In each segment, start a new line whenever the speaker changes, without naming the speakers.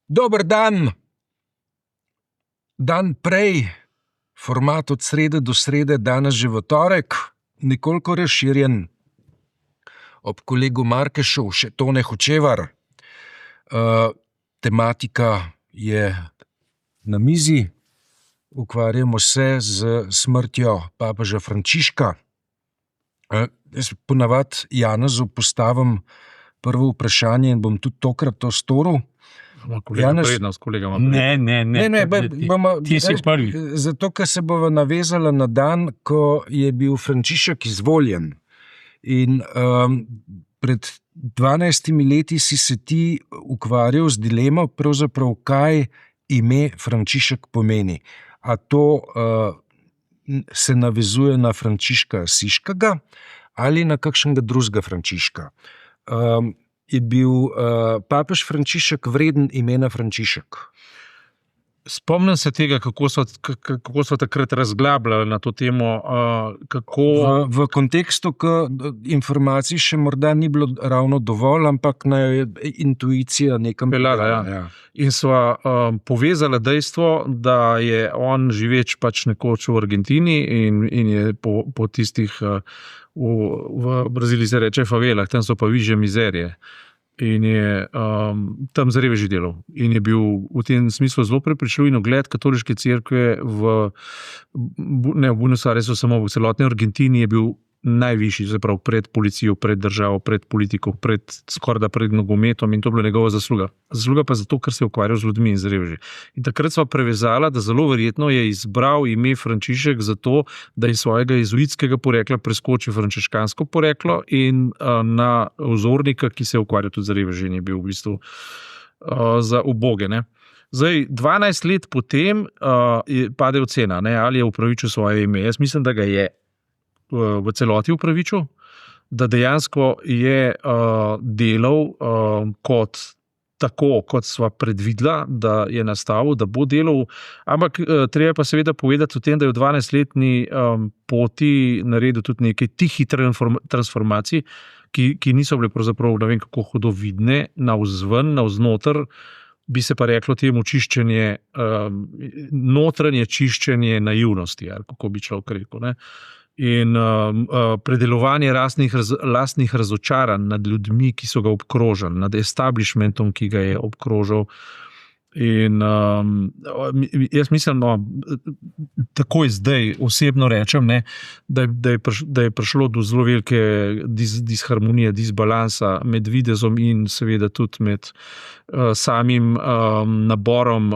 Dober dan. Dan prej, format od srede do srede, danes že v torek, nekoliko razširjen. Ob kolegu Markešu še Tone Hočevar. Tematika je na mizi. Ukvarjamo se z smrtjo papeža Frančiška. Jaz ponavadi Janezu postavim prvo vprašanje in bom tudi tokrat to storil.
Prednost, kolega ima.
Ne,
ti si prvi.
Zato, ker se bova navezala na dan, ko je bil Frančišek izvoljen. In pred 12 leti si se ti ukvarjal z dilemo, pravzaprav kaj ime Frančišek pomeni. A to se navezuje na Frančiška Asiškega ali na kakšnega drugega Frančiška? Je bil papež Frančišek vreden imena Frančišek?
Spomnim se tega, kako so takrat razglabljali na to temo.
V kontekstu, ko informacij še morda ni bilo ravno dovolj, ampak na intuicija nekam
peljala. Ja. In sva povezala dejstvo, da je on živeč pač nekoč v Argentini in je po tistih, v Braziliji se reče favelah, tam so pa višje mizerije. In je tam za reveži delal. In je bil v tem smislu zelo prepričljiv in ugled katoliške cerkve v Buenos Airesu, samo v celotni Argentini je bil najvišji, zapravo pred policijo, pred državo, pred politiko, skorda pred nogometom, in to je bila njegova zasluga. Zasluga pa zato, ker se je ukvarjal z ljudmi in z reveži. In takrat sva prevezala, da zelo verjetno je izbral ime Frančišek zato, da iz svojega jezuitskega porekla preskoči frančiškansko poreklo in na vzornika, ki se je ukvarjal tudi z reveži, in je bil v bistvu za uboge, ne. Zdaj, 12 let potem pade ocena, ne, ali je upravičil svoje ime. Jaz mislim, da ga je v celoti upravičil, da dejansko je delal tako, kot sva predvidela, da je nastavil, da bo delal, ampak treba pa seveda povedati o tem, da je v 12-letni poti naredil tudi nekaj tihih transformacij, ki niso bile pravzaprav ne vem kako hudovidne, navzven, navznoter, bi se pa reklo temu čiščenje, notranje čiščenje naivnosti, ali kako bi človek rekel, ne. In predelovanje lastnih razočaranj nad ljudmi, ki so ga obkrožali, nad establishmentom, ki ga je obkrožal. In jaz mislim, takoj zdaj osebno rečem, ne, da je prišlo do zelo velike disharmonije, disbalansa med videzom in seveda tudi med samim naborom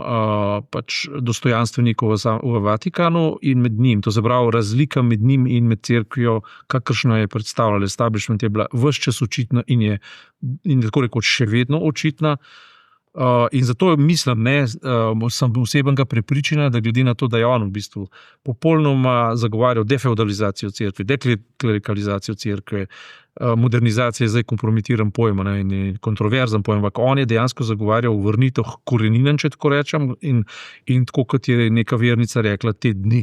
pač dostojanstvenikov v Vatikanu in med njim. To se pravi, razlika med njim in med cerkvijo, kakršno je predstavljala establishment, je bila ves čas očitna in tako rekoč še vedno očitna. In zato mislim, sem osebnega prepričanja, da glede na to, da je on v bistvu popolnoma zagovarjal defeudalizacijo cerkve, deklerikalizacijo cerkve, modernizacija je zdaj kompromitiran pojem, ne, in kontroverzen pojem, ampak on je dejansko zagovarjal vrnitev koreninam, če tako rečem, in tako kot je neka vernica rekla te dni,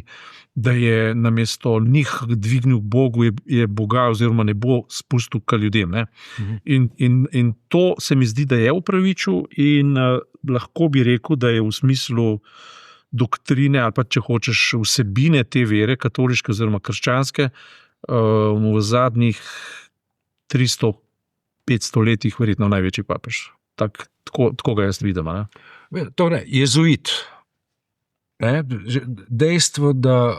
da je namesto njih dvignil Bogu, je Boga oziroma nebo spustil k ljudem. Ne. In to se mi zdi, da je upravičil in lahko bi rekel, da je v smislu doktrine ali pa, če hočeš, vsebine te vere, katoliške oziroma krščanske, v zadnjih 300-500 letih verjetno največji papež. Tako ga jaz vidim.
Torej, jezuit. Dejstvo, da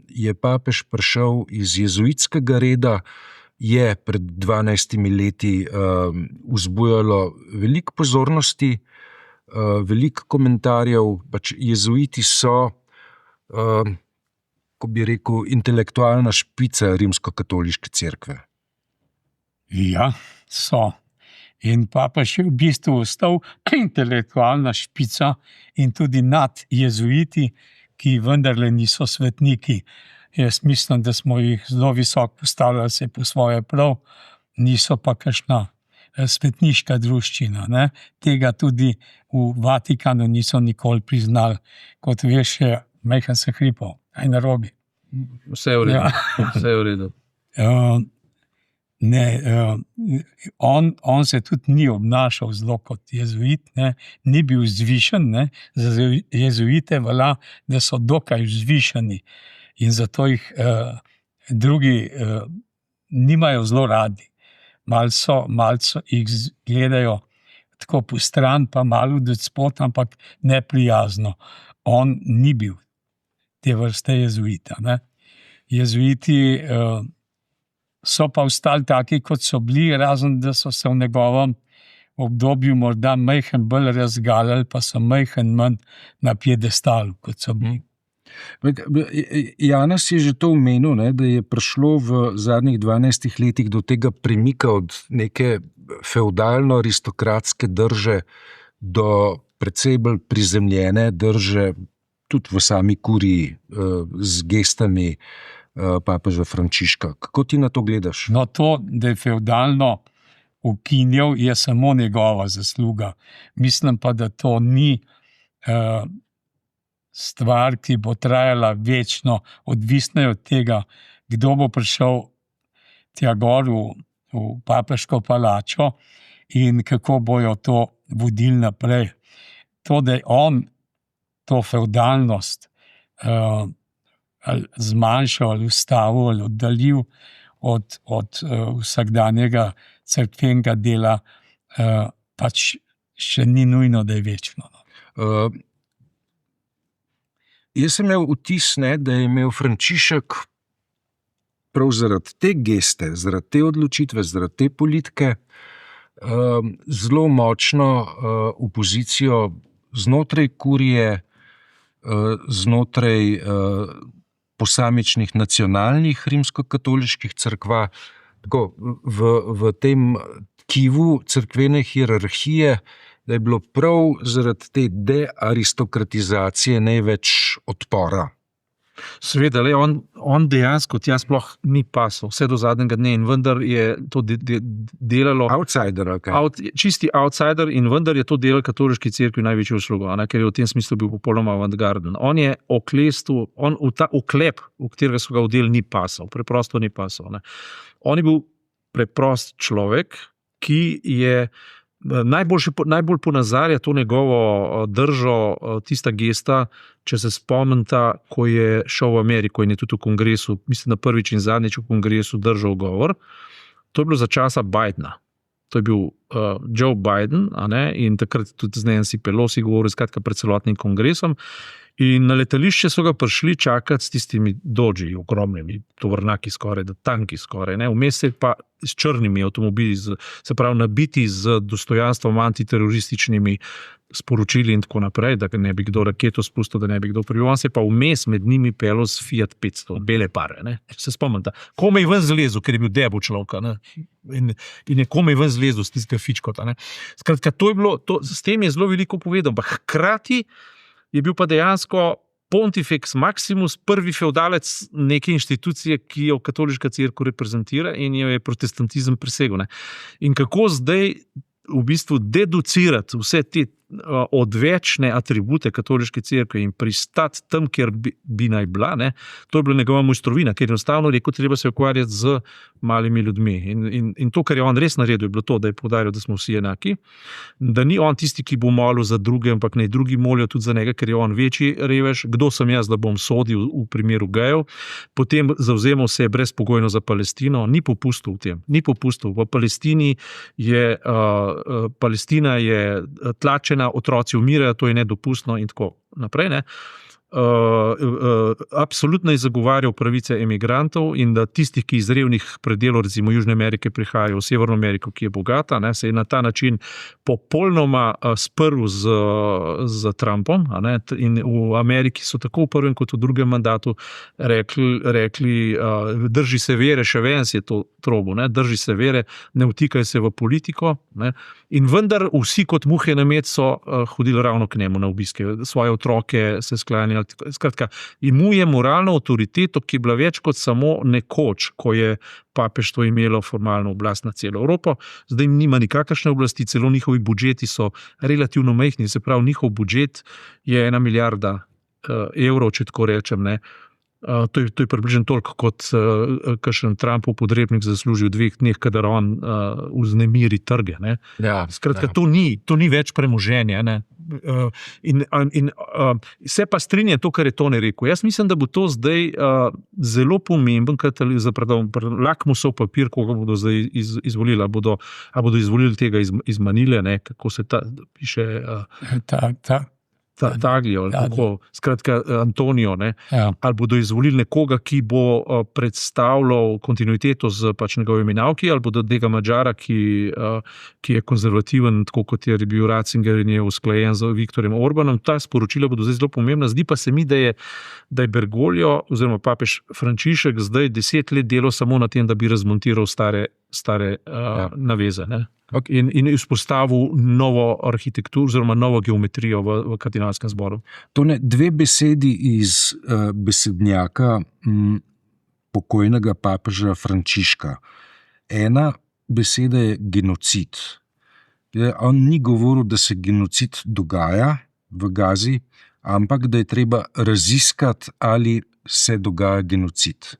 je papež prišel iz jezuitskega reda, je pred 12 leti vzbujalo veliko pozornosti, veliko komentarjev. Pač jezuiti so, ko bi rekel, intelektualna špica rimskokatoliške cerkve.
Ja, so. In papež je v bistvu ostal intelektualna špica in tudi nad jezuiti, ki vendarle niso svetniki. Jaz mislim, da smo jih zelo visoko postavljali, se po svoje prav, niso pa kakšna svetniška druščina. Ne? Tega tudi v Vatikanu niso nikoli priznali. Kot veš, je majhen se hripal, aj narobi.
Vse je v redu. Vse je v redu.
Ne, on se tudi ni obnašal zelo kot jezuit, ne, ni bil vzvišen, ne, za jezuite velja, da so dokaj vzvišeni in zato jih drugi nimajo zelo radi. Malce jih gledajo tako postran, pa malo despot, ampak neprijazno. On ni bil te vrste jezuita, ne. Jezuiti so pa ostali taki, kot so bili, razen da so se v njegovem obdobju morda majhen bolj razgalili, pa so majhen manj na piedestalu, kot so bili.
Janez je že to omenil, ne, da je prišlo v zadnjih 12 letih do tega premika od neke feudalno-aristokratske drže do precej bolj prizemljene drže, tudi v sami kuriji, z gestami papeža Frančiška. Kako ti na to gledaš?
No, to, da je feudalno ukinjal, je samo njegova zasluga. Mislim pa, da to ni stvar, ki bo trajala večno, odvisna je od tega, kdo bo prišel tja gor v papeško palačo in kako bojo to vodili naprej. To, da je on to feudalnost zmanjšal ali ustavil ali oddaljil od vsakdanjega cerkvenega dela, pač še ni nujno, da je večno.
Jaz sem imel vtis, ne, da je imel Frančišek prav zaradi te geste, zaradi te odločitve, zaradi te politike zelo močno opozicijo znotraj kurije, znotraj posamičnih nacionalnih rimskokatoliških cerkva, tako v tem tkivu cerkvene hierarhije, da je bilo prav zaradi te dearistokratizacije največ odpora.
Seveda, on dejansko tja sploh ni pasal, vse do zadnjega dne, in vendar je to delalo...
Outsider, ali kaj?
Čisti outsider, in vendar je to delal katoliški cerkvi največjo uslugo, ker je v tem smislu bil popolnoma avantgarden. On je oklestil, v ta oklep, v katerega so ga vdeli, ni pasal, preprosto ni pasal. Ne. On je bil preprost človek, ki je najbolj ponazarja to njegovo držo, tista gesta, če se spomnite, ko je šel v Ameriko in je tudi v kongresu, mislim, da prvič in zadnjič v kongresu držal govor. To je bilo za časa Bidena. To je bil Joe Biden, in takrat tudi z Nancy Pelosi govoril, skratka pred celotnim kongresom. In na letališče so ga prišli čakati s tistimi dodži, ogromnimi tovornjaki skoraj, da tanki skoraj. Vmes je pa s črnimi avtomobili, se pravi nabiti z dostojanstvom, antiterorističnimi sporočili in tako naprej, da ne bi kdo raketo spustil, da ne bi kdo pribil. On se pa vmes med njimi pelil s Fiat 500, bele pare. Se spomnite, komaj ven zlezel, ker je bil debel človek, in je komaj ven zlezel s tistega fičkota. Skratka, to je bilo, s tem je zelo veliko povedal, ampak hkrati je bil pa dejansko Pontifex Maximus prvi feudalec neke inštitucije, ki jo katoliška cerkev reprezentira in jo je protestantizem presegel. In kako zdaj v bistvu deducirati vse te odvečne atribute katoliške cerkve in pristati tam, kjer bi naj bila, to je bila njegova mojstrovina, ker je enostavno rekel, treba se ukvarjati z malimi ljudmi. In to, kar je on res naredil, je bilo to, da je poudaril, da smo vsi enaki, da ni on tisti, ki bo molil za druge, ampak naj drugi molijo tudi za njega, ker je on večji revež. Kdo sem jaz, da bom sodil v primeru gejev? Potem zavzemal se je brezpogojno za Palestino, ni popustil v tem, ni popustil. V Palestini je Palestina je tlačena, otroci umirajo, to je nedopustno in tako naprej. Absolutno je zagovarjal pravice emigrantov in da tistih, ki iz revnih predelov, recimo Južne Amerike, prihajajo v Severno Ameriko, ki je bogata, se je na ta način popolnoma sprl z Trumpom. In v Ameriki so tako v prvem kot v drugem mandatu rekli drži se vere, še Vance je to trobo, drži se vere, ne vtikaj se v politiko. In vendar vsi kot muhe na med so hodili ravno k njemu na obiske, svoje otroke se sklanjali. Skratka, in mu je moralno avtoriteto, ki je bila več kot samo nekoč, ko je papeštvo imelo formalno oblast na celo Evropo, zdaj nima nikakršne oblasti, celo njihovi budžeti so relativno majhni, se pravi, njihov budžet je 1 milijarda evrov, če tako rečem, To je približno toliko, kot kakšen Trumpov podrepnik zasluži v 2 dneh, kadar on vznemiri trge. Ne.
Ja,
Skratka, to ni več premoženje. Ne. In se pa strinja to, kar je Tone rekel. Jaz mislim, da bo to zdaj zelo pomemben lakmusov papir, koga bodo zdaj izvolili. A bodo izvolili tega iz Manile, ne, kako se piše Taglio, ali kako, skratka Antonijo, ne, ali bodo izvolili nekoga, ki bo predstavljal kontinuiteto z pač njegovimi nauki, ali bodo tega Madžara, ki je konzervativen, tako kot je bil Ratzinger in je usklajen z Viktorjem Orbanom. Ta sporočila bodo zdaj zelo pomembna. Zdi pa se mi, da je Bergoglio oziroma papež Frančišek zdaj 10 let delal samo na tem, da bi razmontiral stare naveze. Ne. In izpostavil novo arhitekturo oziroma novo geometrijo v kardinalskem zboru.
To ne 2 besedi iz besednjaka pokojnega papeža Frančiška. Ena beseda je genocid. On ni govoril, da se genocid dogaja v Gazi, ampak da je treba raziskati, ali se dogaja genocid.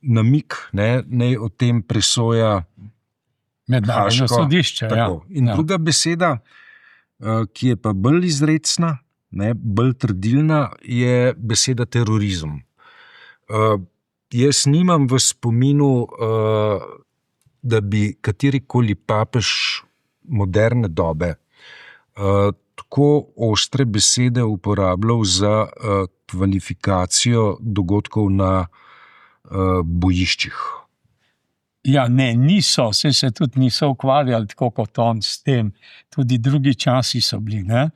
Namig, ne o tem presoja
Mednarodno sodišče.
Druga beseda, ki je pa bolj izrecna, bolj trdilna, je beseda terorizem. Jaz nimam v spominu, da bi katerikoli papež moderne dobe tako ostre besede uporabljal za kvalifikacijo dogodkov na bojiščih.
Ja, ne, niso, se tudi niso ukvarjali tako kot on s tem. Tudi drugi časi so bili. Ne?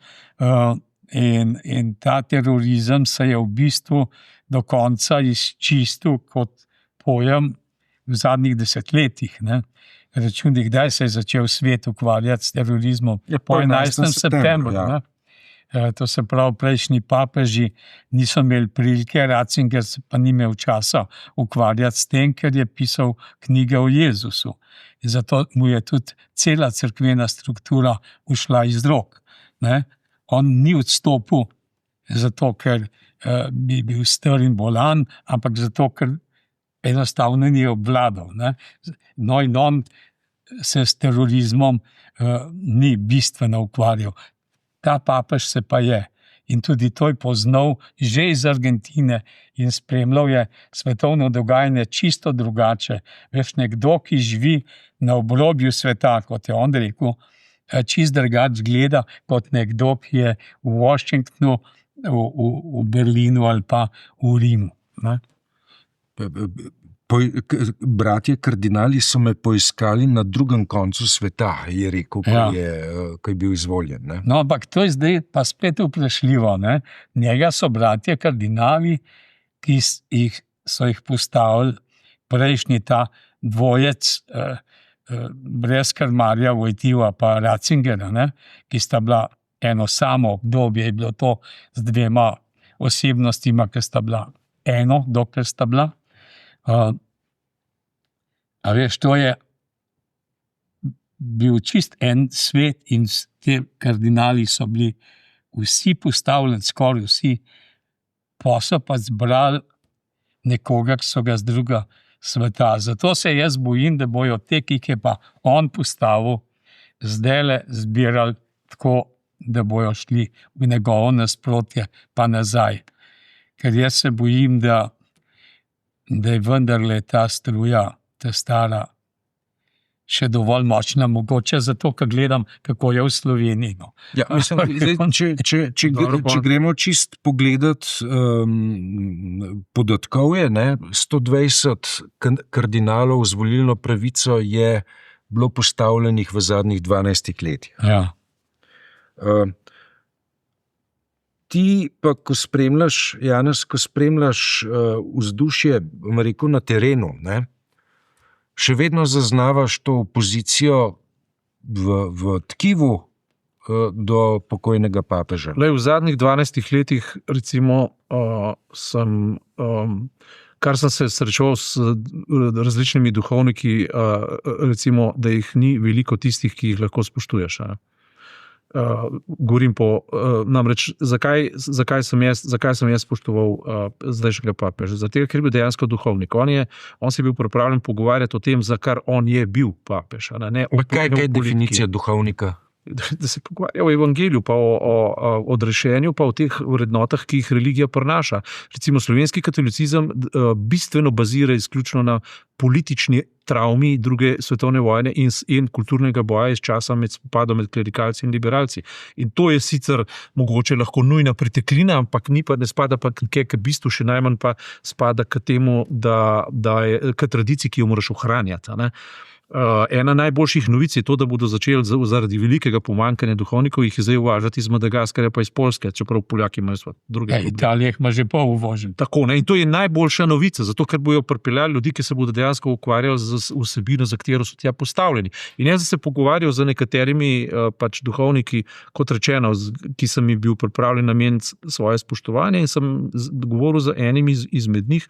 In ta terorizem se je v bistvu do konca izčistil kot pojem v zadnjih 10 letih. Ne? Računi, kdaj se je začel svet ukvarjati s terorizmom? Po 11. septembru. Ja. To se pravi, prejšnji papeži niso imeli prilike, Ratzinger pa ni imel časa ukvarjati s tem, ker je pisal knjige o Jezusu. In zato mu je tudi cela cerkvena struktura ušla iz rok. Ne? On ni odstopil zato, ker bi bil star in bolan, ampak zato, ker enostavno ni obvladal. Ne? No in on se s terorizmom ni bistveno ukvarjal. Ta papež se pa je. In tudi to je poznal že iz Argentine in spremljal je svetovno dogajanje čisto drugače. Veš, nekdo, ki živi na obrobju sveta, kot je on rekel, čisto drugače gleda kot nekdo, ki je v Washingtonu, v Berlinu ali pa v Rimu. Ne?
Bratje kardinali so me poiskali na drugem koncu sveta, je rekel, ko je bil izvoljen. Ne?
No, ampak to je zdaj pa spet vprašljivo. Ne? Njega so bratje kardinali, ki so jih postavili prejšnji ta dvojec brez Karmarja, Vojtiva pa Ratzingera, ne? Ki sta bila eno samo obdobje, je bilo to z 2 osebnostima, ki sta bila eno, dokler sta bila. A veš, to je bil čist en svet in te kardinali so bili vsi postavljeni, skoraj vsi, pa so pa zbrali nekoga, ki so ga z druga sveta. Zato se jaz bojim, da bojo te, ki je pa on postavil, zdajle zbirali tako, da bojo šli v njegovo nasprotje pa nazaj. Ker jaz se bojim, da je vendarle ta struja, ta stara, še dovolj močna, mogoče zato, ker gledam, kako je v Sloveniji. No.
Ja, mislim, če gremo čist pogledat podatkovje, 120 kardinalov z volilno pravico je bilo postavljenih v zadnjih 12 letih.
Ja.
Ti pa, ko spremljaš, Janez, vzdušje, bom rekel, na terenu, še vedno zaznavaš to opozicijo v tkivu do pokojnega papeža.
V zadnjih 12 letih, recimo, kar sem se srečal s različnimi duhovniki, recimo, da jih ni veliko tistih, ki jih lahko spoštuješ. govorim namreč, zakaj sem jaz spoštoval zdajšnjega papeža? Zato, ker je bil dejansko duhovnik. On se je bil pripravljen pogovarjati o tem, za kar on je bil papež.
Kaj je definicija duhovnika?
Da se pogovarja o evangeliju, pa o odrešenju, pa o teh vrednotah, ki jih religija prinaša. Recimo slovenski katolicizem bistveno bazira izključno na politični travmi druge svetovne vojne in kulturnega boja iz časa med spopadom med klerikalci in liberalci. In to je sicer mogoče lahko nujna priteklina, ampak ne spada pa k bistvu, še najmanj pa spada k temu, da je k tradiciji, ki jo moraš ohranjati. Ena najboljših novic je to, da bodo začeli zaradi velikega pomanjkanja duhovnikov jih zdaj uvažati iz Madagaskarja pa iz Poljske, čeprav Poljaki imajo druge probleme.
Italija jih ima že pol uvožen.
Tako, in to je najboljša novica, zato ker bojo pripeljali ljudi, ki se bodo dejansko ukvarjali z vsebino, za katero so tja postavljeni. In jaz sem se pogovarjal z nekaterimi duhovniki, kot rečeno, ki sem jim bil pripravljen nameniti svoje spoštovanje, in sem govoril z enim izmed njih,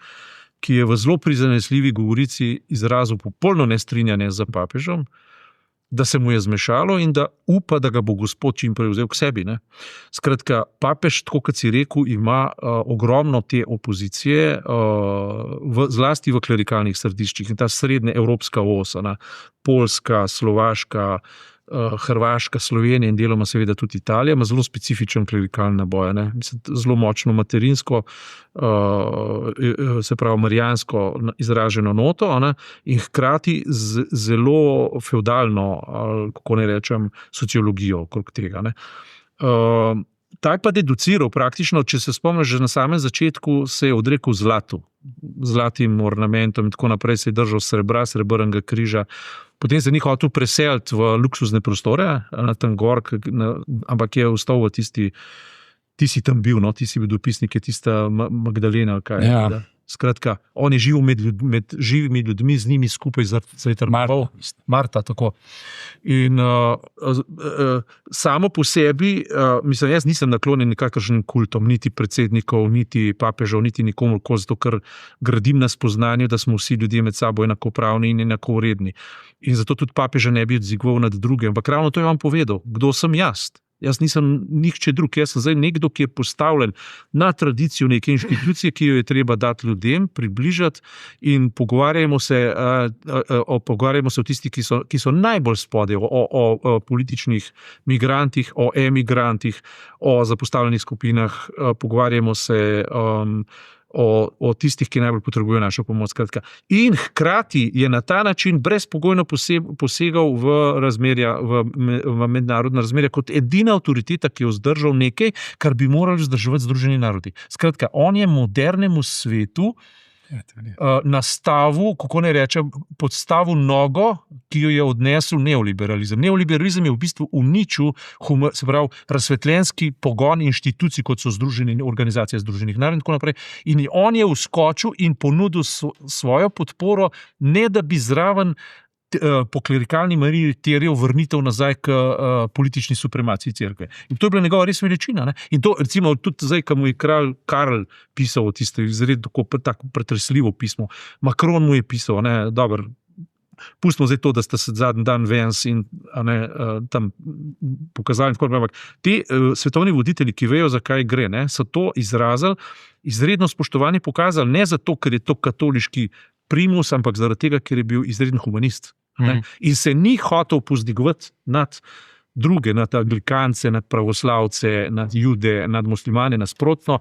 ki je v zelo prizanesljivi govorici izrazil popolno nestrinjanje z papežem, da se mu je zmešalo in da upa, da ga bo Gospod čim prej vzel k sebi. Skratka, papež, tako kot si rekel, ima ogromno te opozicije, zlasti v klerikalnih središčih, in ta srednja evropska os, Poljska, Slovaška, Hrvaška, Slovenija in deloma seveda tudi Italija, ima zelo specifičen klerikalni naboj. Zelo močno materinsko, se pravi marijansko izraženo noto, in hkrati zelo fevdalno, kako ne rečem, sociologijo okrog tega. Ta je pa deduciral praktično, če se spomniš, že na samem začetku se je odrekel zlatim ornamentom in tako naprej, se je držal srebrnega križa. Potem se ni hotel preseliti v luksuzne prostore, na tam gor, ampak je ostal v ti si tam bil, ti si bil dopisnik, je tista Magdalena.
Ja.
Skratka, on je živel med živimi ljudmi, z njimi skupaj zatrmoval. Marta, tako. In samo po sebi, mislim, jaz nisem naklonjen nikakršnim kultom, niti predsednikov, niti papežev, niti nikomu, zato ker gradim na spoznanju, da smo vsi ljudje med sabo enakopravni in enakovredni. In zato tudi papeža ne bi odzigval nad drugim. Ampak ravno to je vam povedal, kdo sem jaz. Jaz nisem nihče drug, jaz sem zdaj nekdo, ki je postavljen na tradicijo neke inštitucije, ki jo je treba dati ljudem, približati, in pogovarjamo se o tistih, ki so najbolj spodaj, o političnih migrantih, o emigrantih, o zapostavljenih skupinah, pogovarjamo se o tistih, ki najbolj potrebujejo našo pomoč. Skratka. In hkrati je na ta način brezpogojno posegal v razmerja, v mednarodna razmerja, kot edina avtoriteta, ki je vzdržal nekaj, kar bi morali vzdrževati Združeni narodi. Skratka, on je modernemu svetu nastavil, kako ne rečem, podstavil nogo, ki jo je odnesel neoliberalizem. Neoliberalizem je v bistvu uničil, se pravi, razsvetljenski pogon inštitucij, kot so organizacije Združenih narodov in tako naprej. In on je vskočil in ponudil svojo podporo, ne da bi zraven po klerikalni maniri terjal vrnitev nazaj k politični supremaciji cerkve. In to je bila njegova res veličina. In to, recimo, tudi zdaj, ko mu je kralj Karl pisal tisto izredno tako pretresljivo pismo, Macron mu je pisal, dobro, pustimo zdaj to, da sta se zadnji dan ven in tam pokazali, ampak ti svetovni voditelji, ki vejo, zakaj gre, so to izrazili, izredno spoštovanje pokazali, ne zato, ker je to katoliški primus, ampak zaradi tega, ker je bil izreden humanist. In se ni hotel povzdigovati nad druge, nad anglikance, nad pravoslavce, nad jude, nad muslimane, nasprotno,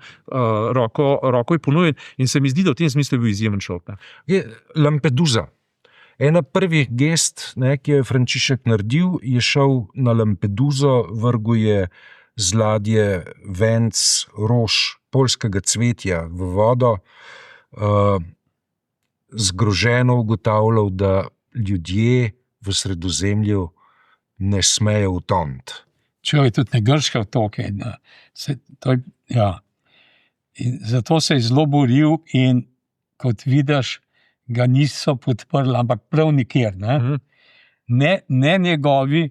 roko je ponujen, in se mi zdi, da v tem smislu je bil izjemen človek.
Je Lampedusa. Ena prvih gest, ki je Frančišek naredil, je šel na Lampeduso, vrgel je z ladje venc, rož, poljskega cvetja v vodo, zgroženo ugotavljal, da ljudje v Sredozemlju ne smejo utoniti.
Človek tudi ne grška v toke. In zato se je zelo boril in, kot vidiš, ga niso podprli, ampak prav nikjer. Ne njegovi,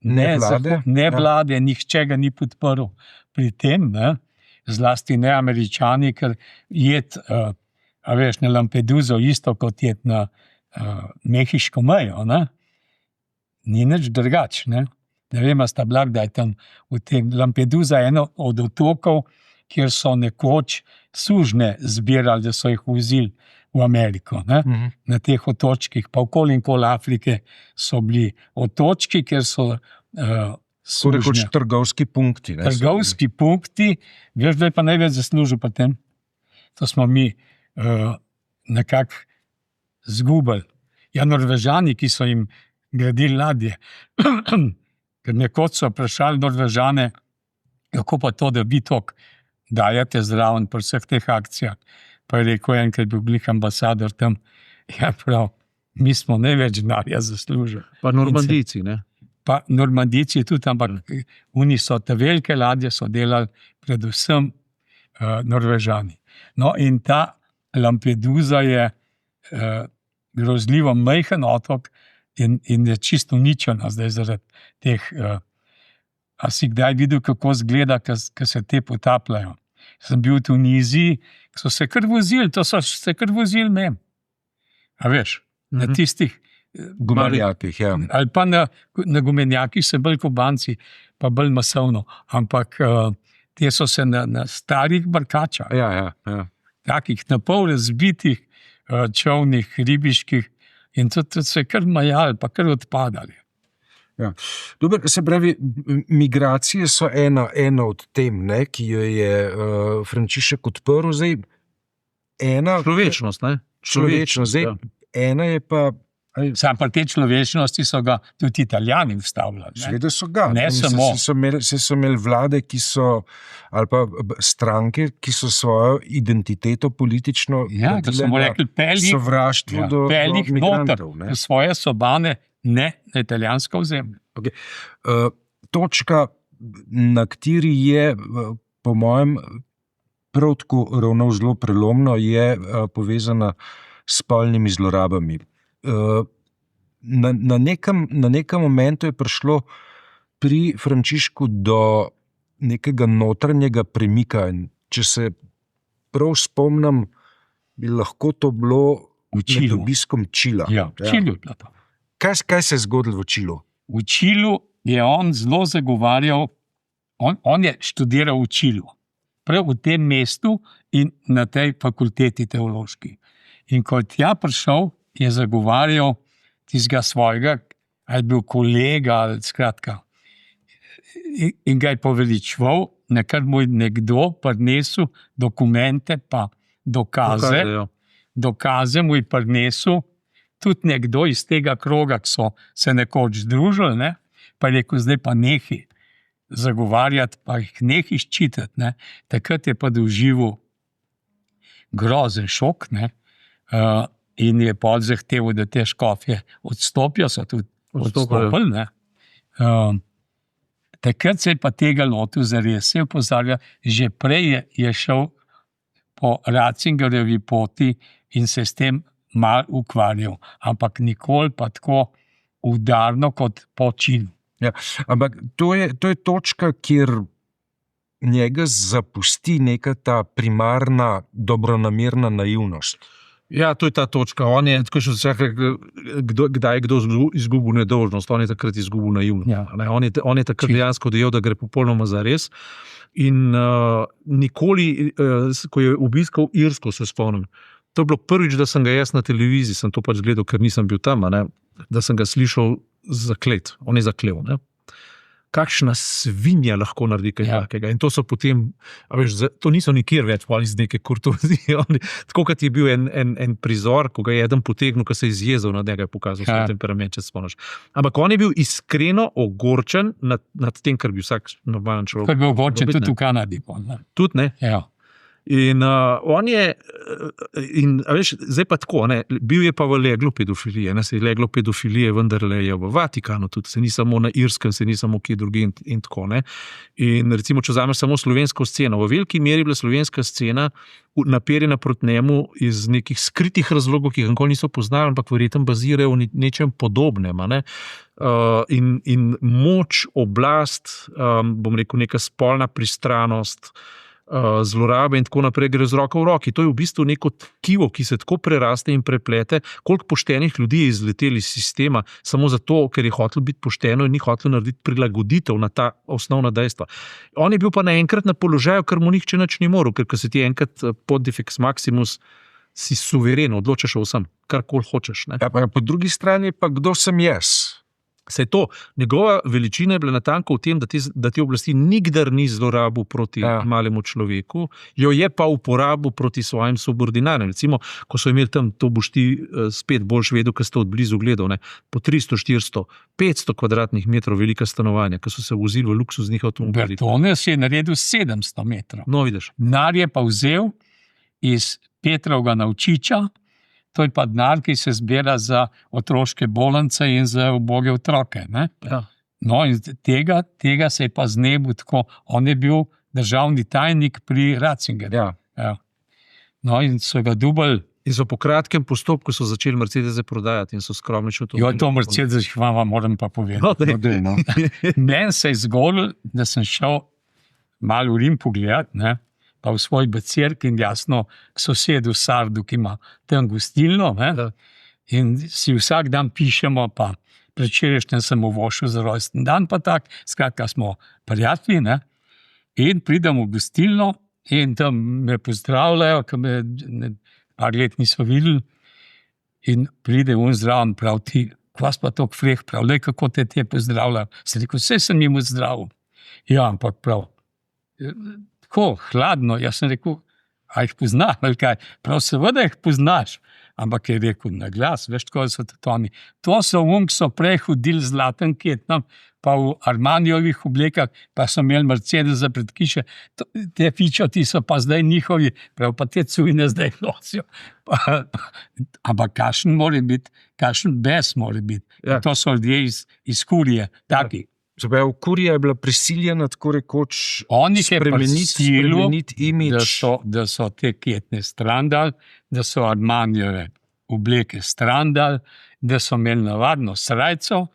ne vlade, nihče ga ni podprl pri tem, zlasti ne Američani, ker jed na Lampeduso isto kot jed na mehiško mejo, ni nič drugače. ne vem, a sta bila kdaj tam v tem Lampedusa, eno od otokov, kjer so nekoč sužnje zbirali, da so jih vozili v Ameriko. Ne? Na teh otočkih, pa okoli in okoli Afrike so bili otočki, kjer so sužnje.
Trgovski punkti.
Trgovski punkti, veš, da je pa največ zaslužil pri tem. To smo mi nekako zgubili. Ja, Norvežani, ki so jim gradili ladje, ker nekoč so vprašali Norvežane, kako pa to, da vi toliko dajete zraven pri vseh teh akcijah. Pa je rekel enkrat bil glih ambasador tam, ja prav, mi smo največ denarja zaslužili.
Pa Normandijci, ne?
Pa Normandijci tudi, ampak oni so te velike ladje so delali predvsem Norvežani. No in ta Lampedusa je grozljivo majhen otok in je čisto uničena zdaj zaradi teh. A si kdaj videl, kako izgleda, ko se te potapljajo? Sem bil v Tuniziji, so se kar vozili, mem. A veš, na tistih
gumenjakih, ja.
Ali pa na gumenjakih se bolj Kubanci, pa bolj masovno, ampak te so se na starih barkačah,
Ja.
takih na pol razbitih čovnih, ribiških in tudi se kar majali, pa kar odpadali.
Ja. Dober, se pravi, migracije so ena od tem, ne, ki jo je Frančišek odprl. Zdaj,
Človečnost, ne?
Človečnost. Zdaj,
ja.
Ena je pa...
Sam pa te človečnosti so ga tudi Italijani vstavljali.
Seveda so ga.
Ne samo.
So imeli vlade, ki so, ali pa stranke, ki so svojo identiteto politično
Ja, da smo rekli,
sovraštvo do migrantov.
v svoje sobane, ne na italijansko ozemlje.
Okay. Točka, na kateri je, po mojem, prav tako ravno zelo prelomno, je povezana s spolnimi zlorabami. Na nekem momentu je prišlo pri Frančišku do nekega notranjega premika. In če se prav spomnim, bi lahko to bilo med obiskom Čila.
Ja, v Čilu je bilo to.
Kaj se je zgodilo v Čilu?
V Čilu je on zelo zagovarjal, on je študiral v Čilu, prav v tem mestu in na tej fakulteti teološki. In ko je tja prišel, je zagovarjal tistega svojega, ali bil kolega, ali skratka. In ga je poveličeval, nekaj mu je nekdo prinesel dokumente, pa dokaze mu je prinesel, tudi nekdo iz tega kroga, ki so se nekoč združili, ne? Pa je rekel, zdaj pa nehi zagovarjati, pa jih nehi ščitati. Ne? Takrat je pa doživel grozen šok, ne? In je pod zahteval, da te škofje odstopijo, so tudi odstopili. Ne? Takrat se je pa tega lotil zares, se je opozarjal, že prej je šel po Ratzingerjevi poti in se s tem malo ukvarjal, ampak nikoli pa tako udarno kot po Čilu.
Ja, ampak to je točka, kjer njega zapusti neka ta primarna, dobronamerna naivnost.
Ja, to je ta točka. On je, tako še vse, kdaj je kdo izgubil nedolžnost, on je takrat izgubil naivnost.
Ja.
On je takrat dejansko dejal, da gre popolnoma za res. In nikoli, ko je obiskal Irsko, se spomnim, to je bilo prvič, da sem ga jaz na televiziji, sem to pač gledal, ker nisem bil tam, ne, da sem ga slišal zaklet. On je zaklel. Ne. Kakšna svinja lahko naredi kaj takega. In to so potem, to niso nikjer več iz neke kurtozije. Tako kot je bil en prizor, ko ga je eden potegnil, ko se je izjezel nad njega, je pokazal svoj temperament, če spomniš. Ampak on je bil iskreno ogorčen nad tem, kar bi vsak normalen človek.
Kot bi bil ogorčen tudi v Kanadi.
Tudi ne.
Ja.
In on je, zdaj pa tako, ne, bil je pa v leglu pedofilije, ne, se je leglo pedofilije, vendarle je v Vatikanu tudi, se ni samo na Irskem, se ni samo kje drugi in tako, ne. In recimo, če vzameš samo slovensko sceno, v veliki meri je bila slovenska scena naperjena proti njemu iz nekih skritih razlogov, ki jih nikoli niso poznali, ampak verjetno bazirajo v nečem podobnem, ne. In moč, oblast, bom rekel, neka spolna pristranost, zlorabe in tako naprej, gre z roko v roki. To je v bistvu neko tkivo, ki se tako preraste in preplete, koliko poštenih ljudi je izleteli iz sistema, samo zato, ker je hotel biti pošteno in ni hotel narediti prilagoditev na ta osnovna dejstva. On je bil pa naenkrat na položaju, ker mu nihče nič ni moral, ker ko si ti enkrat pontifex maximus, si suveren, odločaš o vsem, karkoli hočeš. Ne?
Ja, pa po drugi strani pa kdo sem jaz?
Saj to, njegova veličina je bila natanko v tem, da te oblasti nikdar ni zlorabil proti malemu človeku, jo je pa uporabil proti svojim subordinarjem. Recimo, ko so imeli tam, to boš ti spet boljš vedel, ko ste od blizu gledal, ne, po 300, 400, 500 kvadratnih metrov velika stanovanja, ko so se vozili v luksuznih avtomobilih.
Bertones je naredil 700 metrov.
No, vidiš.
Denar je pa vzel iz Petrovega Navčiča, to je pa denar, ki se zbira za otroške bolnice in za uboge otroke. Ne?
Ja.
No, in tega se je pa znebil tako. On je bil državni tajnik pri Ratzingerju.
Ja.
Ja. No, in so ga dubali.
In so po kratkem postopku so začeli Mercedese prodajati in so skromni še to.
Jo, to Mercedes, hvala, moram pa povedati.
No,
Meni se je zgodilo, da sem šel malo v Rim pogledati, ne? Pa v svoj bacirk in jasno k sosedu Sardu, ki ima tam gostilno.
Da.
In si vsak dan pišemo, pa predvčerajšnjem sem uvošil za rojsten dan, pa tak, skratka smo prijatelji, ne? In pridem v gostilno in tam me pozdravljajo, ker me par let niso videli, in pride on zraven, prav ti, kvas pa tok freh, prav, le kako te pozdravljajo. Sem rekel, vse sem jim zdravil. Ja, ampak prav. Tako, hladno, jaz sem rekel, a jih poznaš, ali kaj? Prav seveda jih poznaš, ampak je rekel na glas, veš, tako so to oni. To so ki so prej hodili z zlatem ketnom, pa v Armanijovih oblekah, pa so imeli Mercedesa pred hiše, te fičoti so pa zdaj njihovi, prav pa te cujne zdaj nosijo. Ampak kakšen mora biti, kakšen bes mora biti.
Ja.
To so ljudje iz Kurije, taki.
Kurija je bila prisiljena tako rekoč spremeniti imidž.
Da so te ketne strandali, da so Armanijeve obleke strandali, da so imeli navadno srajco,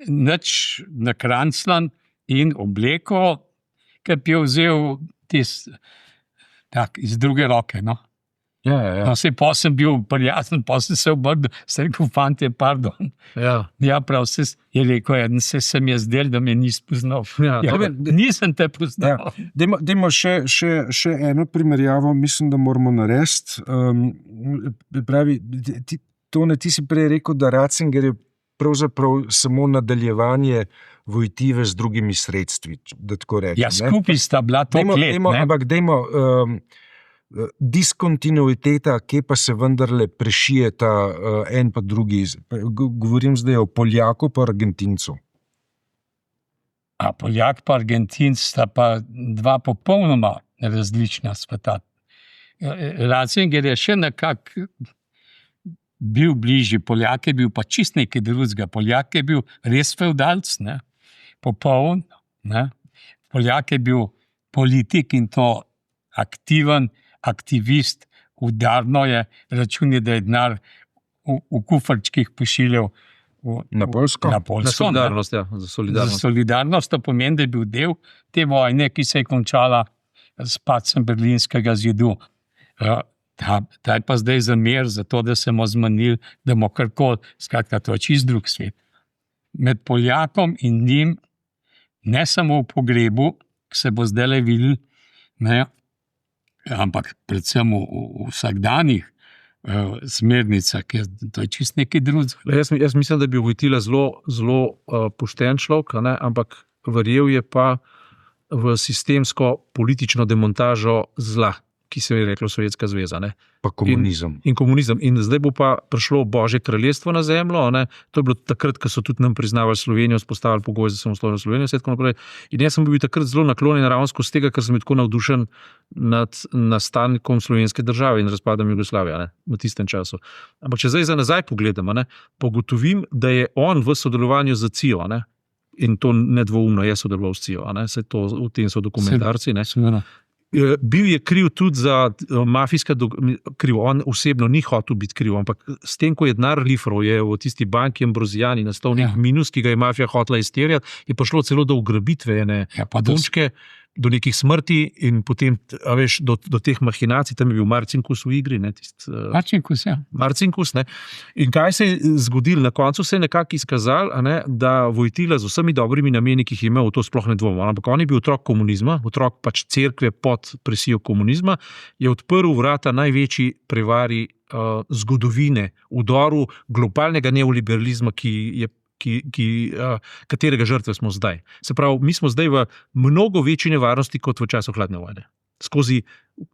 nič nakranclan in obleko, ki bi jo vzel iz druge roke. No?
Ja.
No, pa sem bil prijazen, pa sem se obrnil, sem rekel, fantje, pardon. Ja, prav, je rekel, se mi je zdel, da me nisi poznal. Nisem te poznal.
Ja. Dajmo še eno primerjavo, mislim, da moramo narediti. Pravi, ti si prej rekel, da Ratzinger je pravzaprav samo nadaljevanje Vojtive z drugimi sredstvi, da tako rečem.
Ja, skupaj sta bila toliko let.
Ampak dajmo... diskontinuiteta, kje pa se vendarle prešijeta en pa drugi. Govorim zdaj o Poljaku pa Argentincu.
A Poljak pa Argentinc sta pa dva popolnoma različna sveta. Ratzinger je še nekako bil bližji, Poljak je bil pa čist nekaj drugega. Poljak je bil res fevdalc, ne? Popoln. Ne? Poljak je bil politik in to aktiven, aktivist, udarno je računi, da je denar v kufrčkih pošiljal
na Poljsko.
Na solidarnost, ja, za solidarnost.
Za solidarnost, to pomeni, da je bil del te vojne, ki se je končala s padcem Berlinskega zidu. Ta je pa zdaj zamer za to, da smo zmanjili, da bomo karkoli, skratka, to je čist drug svet. Med Poljakom in njim, ne samo v pogrebu, ki se bo zdaj le videl, ne, ampak predvsem v vsakdanjih smernicah, to je čist nekaj drugega.
Jaz mislim, da bi Vojtila zelo pošten človek, ampak verjel je pa v sistemsko politično demontažo zla, ki se je reklo Sovjetska zveza. Ne?
Pa komunizem.
In komunizem. In zdaj bo pa prišlo Božje kraljestvo na zemljo. Ne? To je bilo takrat, ko so tudi nam priznavali Slovenijo, spostavili pogoje za samostojno Slovenijo. In jaz sem bil takrat zelo naklonjen ravnsko z tega, ker sem bil tako navdušen nad nastankom slovenske države in razpadom Jugoslavije v tistem času. Ampak če zdaj za nazaj pogledamo, pogotovim, da je on v sodelovanju z CIA, in to nedvoumno je sodeloval s CIA, v tem so dokumentarci. Bil je kriv tudi za mafijska kriv. On osebno ni hotel biti kriv, ampak s tem, ko je denar lifral, je v tisti banki Ambrozijani nastal nek minus, ki ga je mafija hotela izterjati, je prišlo celo do ugrabitve ene punčke do nekih smrti in potem, veš, do teh mahinacij, tam je bil Marcinkus v igri, ne,
Marcinkus, ja.
Marcinkus, ne. In kaj se je zgodilo? Na koncu se je nekako izkazalo, da Vojtila z vsemi dobrimi nameni, ki jih je imel, v to sploh ne dvomim, ampak on je bil otrok komunizma, otrok pač cerkve pod presijo komunizma, je odprl vrata največji prevari zgodovine, vdoru globalnega neoliberalizma, katerega žrtve smo zdaj. Se pravi, mi smo zdaj v mnogo večji nevarnosti kot v času hladne vojne. Skozi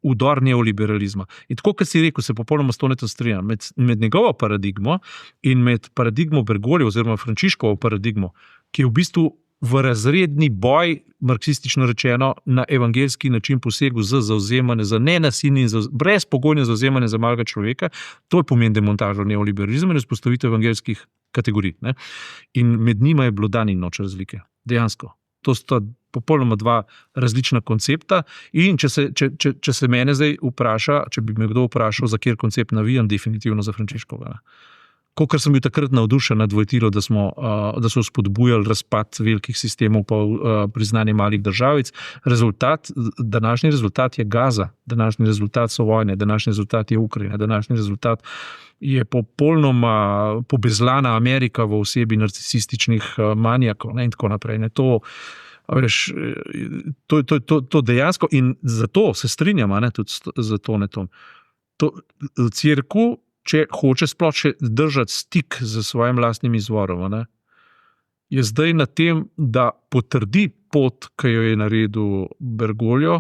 vdor neoliberalizma. In tako, kot si rekel, se popolnoma s Tonetom strinjam. Med njegovo paradigmo in med paradigmo Bergoglija oziroma Frančiškovo paradigmo, ki je v bistvu v razredni boj, marksistično rečeno, na evangeljski način posegel za zavzemanje, za nenasilni in brezpogojno zavzemanje za malega človeka, to je pomen demontaža neoliberalizma in vzpostavitev evangeljskih kategorij. Ne? In med njima je bilo dan in noč razlike. Dejansko. To sta popolnoma dva različna koncepta in če se mene zdaj vpraša, če bi me kdo vprašal, za kjer koncept navijam, definitivno za Frančiškova. Kolikor sem bil takrat navdušen nad Vojtilo, da so spodbujali razpad velikih sistemov pa priznanje malih državic. Današnji rezultat je Gaza, današnji rezultat so vojne, današnji rezultat je Ukrajina, današnji rezultat je popolnoma pobezlana Amerika v osebi narcisističnih manijakov in tako naprej. To dejansko in zato se strinjam, tudi z Tonetom. Cerkev, če hoče sploh še držati stik z svojim lastnim izvorom, je zdaj na tem, da potrdi pot, ki jo je naredil Bergoglio,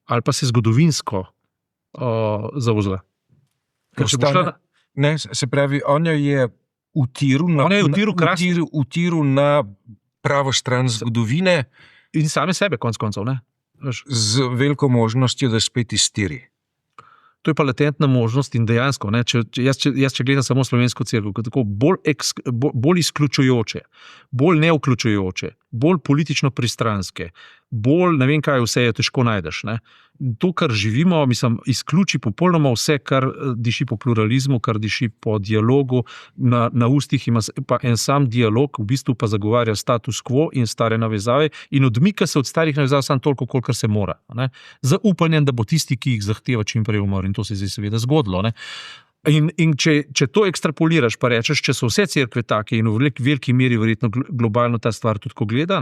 ali pa se zgodovinsko zavozla.
Se pravi, on jo je utiril na pravo stran zgodovine.
In same sebe, konec koncev.
Z veliko možnostjo, da spet iztiri.
To je pa latentna možnost in dejansko, jaz če gledam samo slovensko cerkev, tako bolj izključujoče, bolj nevključujoče, bolj politično pristranske, bolj ne vem kaj vse je težko najdeš. To, kar živimo, izključi popolnoma vse, kar diši po pluralizmu, kar diši po dialogu, na ustih ima pa en sam dialog, v bistvu pa zagovarja status quo in stare navezave in odmika se od starih navezav samo toliko, kolikor se mora. Z upanjem, da bo tisti, ki jih zahteva, čim prej umrl in to se je zdaj seveda zgodilo. In če to ekstrapoliraš, pa rečeš, če so vse cerkve take in v veliki meri verjetno globalno ta stvar tudi ko gleda,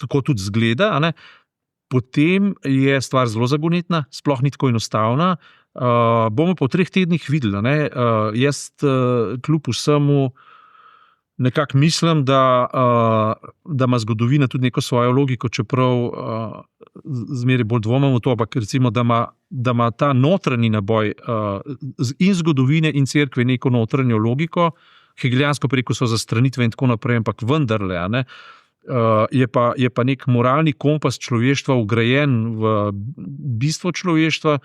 tako tudi zgleda, potem je stvar zelo zagonetna, sploh ni tako enostavna. Bomo po 3 tednih videli. Jaz kljub vsemu nekako mislim, da ima zgodovina tudi neko svojo logiko, čeprav zmeraj bolj dvomim v to, ampak recimo, da ima ta notranji naboj in zgodovine in cerkve neko notranjo logiko, hegelijansko preko so zastranitve in tako naprej, ampak vendarle, je pa nek moralni kompas človeštva vgrajen v bistvo človeštva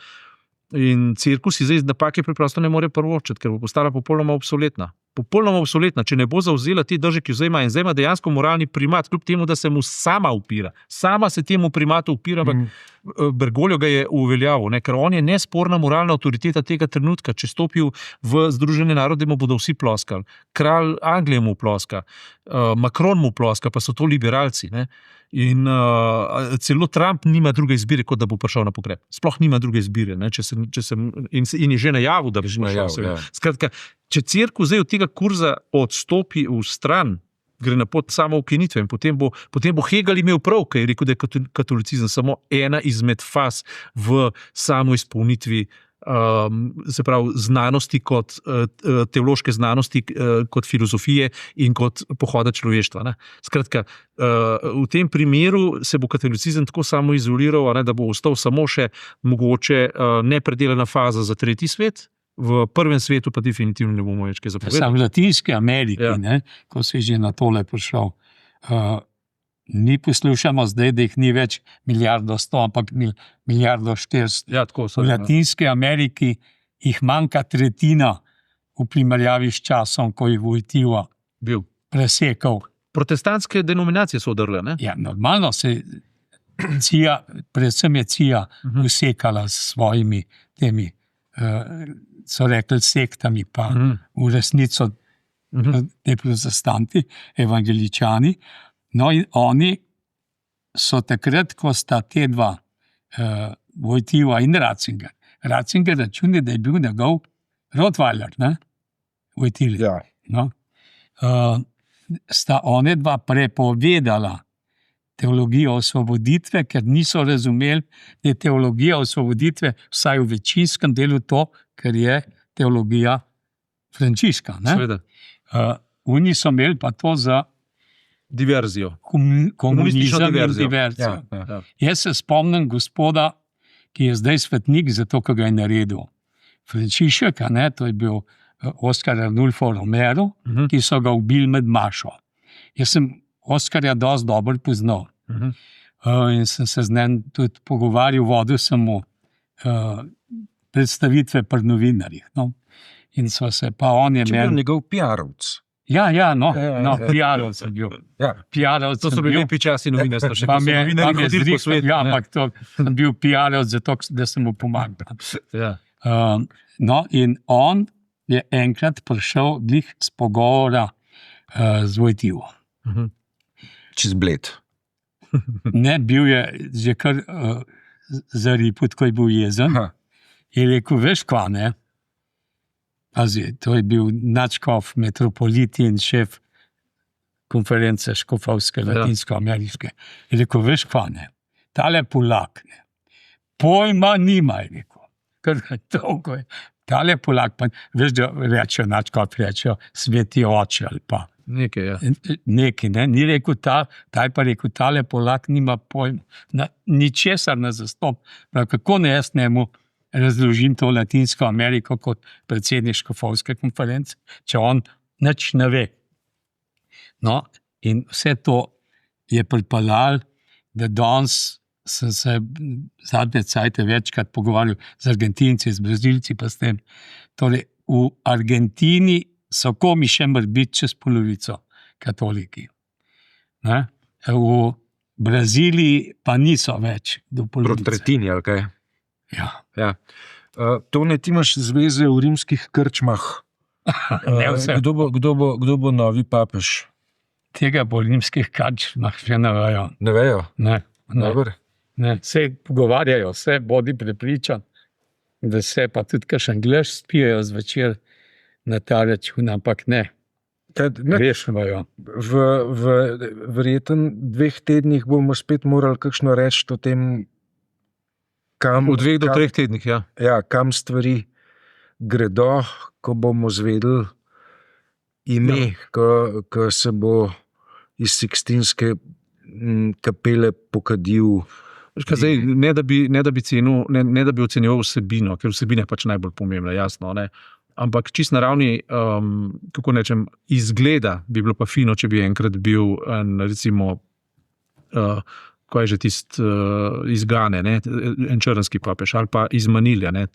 in cerkev si zdaj napake preprosto ne more privoščiti, ker bo postala popolnoma obsoletna. Popolnoma obsoletna, če ne bo zavzela te drže, ki jo zdaj ima in zdaj ima dejansko moralni primat, kljub temu, da se mu sama upira. Sama se temu primatu upira, ampak Bergoglio ga je uveljavil, ker on je nesporna moralna avtoriteta tega trenutka. Če stopil v Združene narode, mu bodo vsi ploskali. Kralj Anglije mu ploska, Macron mu ploska, pa so to liberalci. In celo Trump nima druge izbire, kot da bo prišel na pogreb. Sploh nima druge izbire, in je že najavil, da bo prišel. Skratka, če cerkev zdaj od tega kurza odstopi v stran, gre na pot samo ukinitve in potem bo Hegel imel prav, ker je rekel, da je katolicizem samo ena izmed faz v samoizpolnitvi, se pravi znanosti kot teološke znanosti, kot filozofije in kot pohoda človeštva. Skratka, v tem primeru se bo katolicizem tako samo izoliral, da bo ostal samo še mogoče nepredelana faza za tretji svet, v prvem svetu pa definitivno ne bomo več kaj zapovedali.
Sam v Latinski Ameriki, ko si že na tole prišel, mi poslušamo zdaj, da jih ni več 1,100,000, ampak 1,400,000.
Ja, tako so.
V Latinski Ameriki jih manjka tretjina v primerjavi s časom, ko je Vojtila presekal.
Protestantske denominacije so odrle,
Ja, normalno se predvsem je CIA usekala s svojimi temi, so rekli sektami, pa v resnico te protestanti, evangeličani. No in oni so takrat, ko sta te dva, Wojtyła in Ratzinger. Ratzinger računa, da je bil njegov Rottweiler, ne? Wojtyli.
Ja.
No? Sta one dva prepovedala teologijo osvoboditve, ker niso razumeli, da je teologija osvoboditve vsaj v večinskem delu to, kar je teologija Frančiška.
Seveda.
Oni so imeli pa to za
Diverzijo.
komunizem in
diverzijo.
diverzijo.
Ja.
Jaz se spomnim gospoda, ki je zdaj svetnik, zato ker ga je naredil Frančišek, a ne, to je bil Oskar Arnulfo Romero, ki so ga ubili med mašo. Jaz sem Oskarja dosti dobro poznal. In sem se z njim tudi pogovarjal, vodil sem mu predstavitve pri novinarjih. No. In so se, pa on je
Če bil
meni...
njegov PR-ovc.
Ja, PR-ovc sem bil.
Ja.
PR-ovc
To so
sem
bili
bil.
lepi časi novinarstva, še
Pa
ko so
me je
novinarji hodili po
zrihtal,
svetu.
ja,
ne.
ampak to sem bil PR-ovc zato, da sem mu pomagal.
Ja.
No, in on je enkrat prišel glih z pogovora z Wojtyło.
Čez bled.
Ne, bil je že kar zariput, ko je bil jezen.
Aha.
Je rekel, veš kva, ne? Pazi, to je bil nadškof, metropolit in šef konference škofovske, latinsko-ameriške. Je rekel, veš kva, ne? Tale Polak, ne? Pojma nima, je rekel. Ker toliko je. Tale Polak, pa veš, da rečejo nadškof, rečejo sveti oče ali pa.
Nekaj, ja.
Neki, ne? Ni rekel ta je pa rekel, tale Polak nima pojma, ničesar ne zastop. Prav, kako ne jaz njemu razložim to Latinsko Ameriko kot predsednik škofovske konference, če on nič ne ve. No, in vse to je pripeljalo, da danes sem se zadnje cajte večkrat pogovarjal z Argentinci, z Brazilci, pa s tem. Torej, v Argentini so komi še biti čez polovico katoliki. Ne? V Braziliji pa niso več do
Proti
polovice.
tretjini, ali kaj?
Ja.
Ja. Tone, ti imaš zveze v rimskih krčmah.
Ne vse.
Kdo bo novi papež?
Tega po rimskih krčmah še ne vejo.
Ne vejo.
Ne.
Dobar.
Ne. Se pogovarjajo, se bodi prepričan, da se pa tudi kakšen glas spijajo zvečer na ta račun, ampak ne. Rešujejo.
Verjetno 2 tednih bomo spet morali kakšno reči o tem, kam,
V 2 do 3 tednih, ja.
Ja, kam stvari gredo, ko bomo zvedeli ime, ko se bo iz Sikstinske kapele pokadil.
Zdaj, ne da bi ocenjeval vsebino, ker vsebina je pač najbolj pomembna, jasno. Ne? Ampak čist na ravni, kako nečem, izgleda bi bilo pa fino, če bi enkrat bil, recimo, ko je že tist izgane, ne? En črnski papež, ali pa iz Manilja. Ne?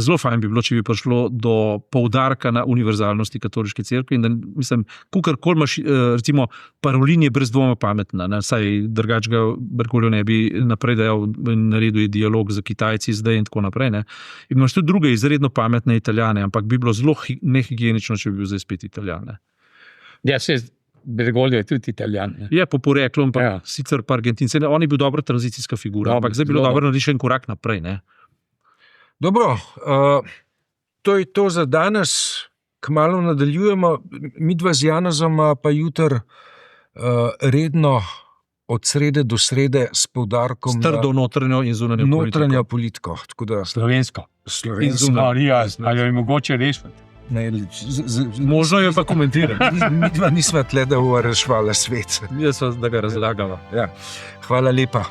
Zelo fajn bi bilo, če bi prišlo do poudarka na univerzalnosti katoliške cerkve in da, mislim, kukarkoli imaš, recimo, Parolin je brez dvoma pametna, ne? Saj drugač ga Bergoglio ne bi naprej dejal in naredil dialog z Kitajci zdaj in tako naprej. Ne? In imaš tudi druge izredno pametne Italijane, ampak bi bilo zelo nehigienično, če bi bil zdaj spet Italijan. Ne?
Ja, se Bergoglio je tudi Italijan. Ne?
Je po poreklu, ampak sicer pa Argentinci. On je bil dobra tranzicijska figura, ampak zdaj bi bilo dobro narediti še en korak naprej. Ne?
Dobro, to je to za danes, kmalu nadaljujemo. Midva z Janezom pa jutri redno od srede do srede s poudarkom
na trdo notranjo in zunanjo
notranjo politiko.
Slovensko. In Marija, ali je mogoče rešiti?
Možno je pa komentirati.
Midva nisva tle, da bo rešvala svet.
Jaz da ga razlagava.
Ja. Hvala lepa.